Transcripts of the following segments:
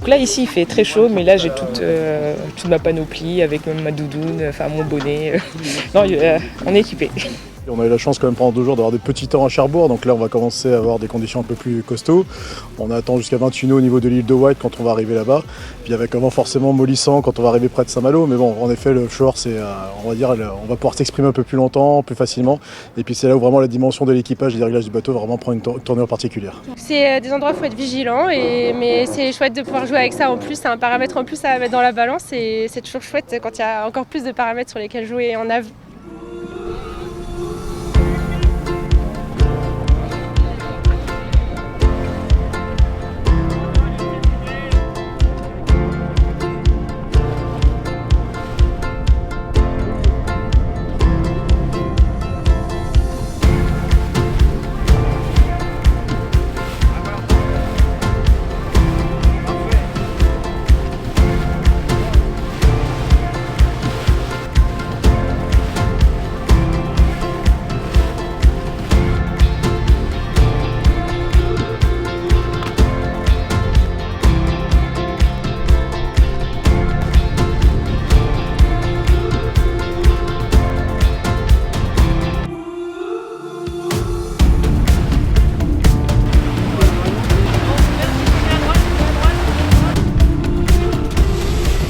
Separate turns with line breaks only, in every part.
Donc là ici il fait très chaud, mais là j'ai toute ma panoplie avec même ma doudoune, enfin mon bonnet. Non, on est équipé.
On a eu la chance quand même pendant 2 jours d'avoir des petits temps à Cherbourg, donc là on va commencer à avoir des conditions un peu plus costauds. On attend jusqu'à 21 nœuds au niveau de l'île de Wight quand on va arriver là-bas, puis avec un vent forcément mollissant quand on va arriver près de Saint-Malo, mais bon en effet le offshore c'est, on va dire, on va pouvoir s'exprimer un peu plus longtemps, plus facilement, et puis c'est là où vraiment la dimension de l'équipage et des réglages du bateau vraiment prend une tournure particulière.
C'est des endroits où il faut être vigilant, mais c'est chouette de pouvoir jouer avec ça en plus, c'est un paramètre en plus à mettre dans la balance et c'est toujours chouette quand il y a encore plus de paramètres sur lesquels jouer en nav.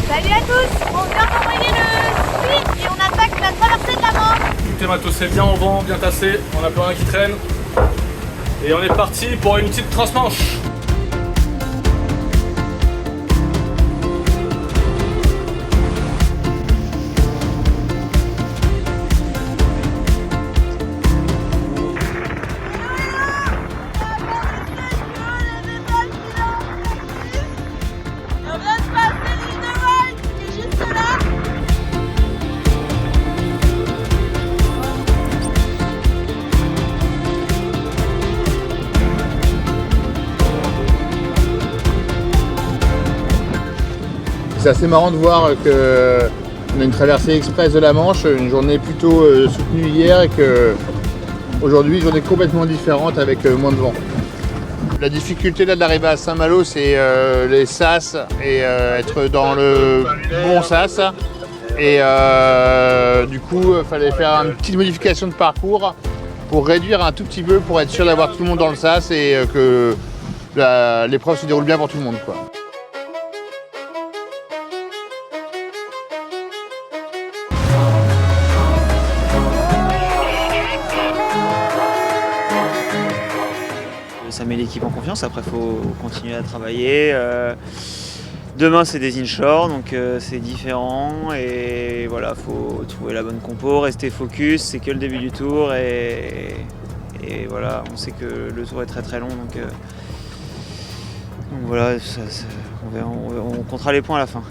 Salut à tous, on vient d'envoyer le suite et on attaque la traversée de la Manche.
Tout est matos bien au vent, bien tassé, on n'a plus rien qui traîne. Et on est parti pour une petite transmanche.
C'est assez marrant de voir qu'on a une traversée express de la Manche, une journée plutôt soutenue hier et qu'aujourd'hui, une journée complètement différente avec moins de vent. La difficulté là d'arriver à Saint-Malo, c'est les sas et être dans le bon sas. Et du coup, il fallait faire une petite modification de parcours pour réduire un tout petit peu, pour être sûr d'avoir tout le monde dans le sas et que l'épreuve se déroule bien pour tout le monde, quoi.
Ça met l'équipe en confiance, après il faut continuer à travailler. Demain c'est des inshore, donc c'est différent et voilà, il faut trouver la bonne compo, rester focus, c'est que le début du tour et voilà, on sait que le tour est très très long, donc voilà, on comptera les points à la fin.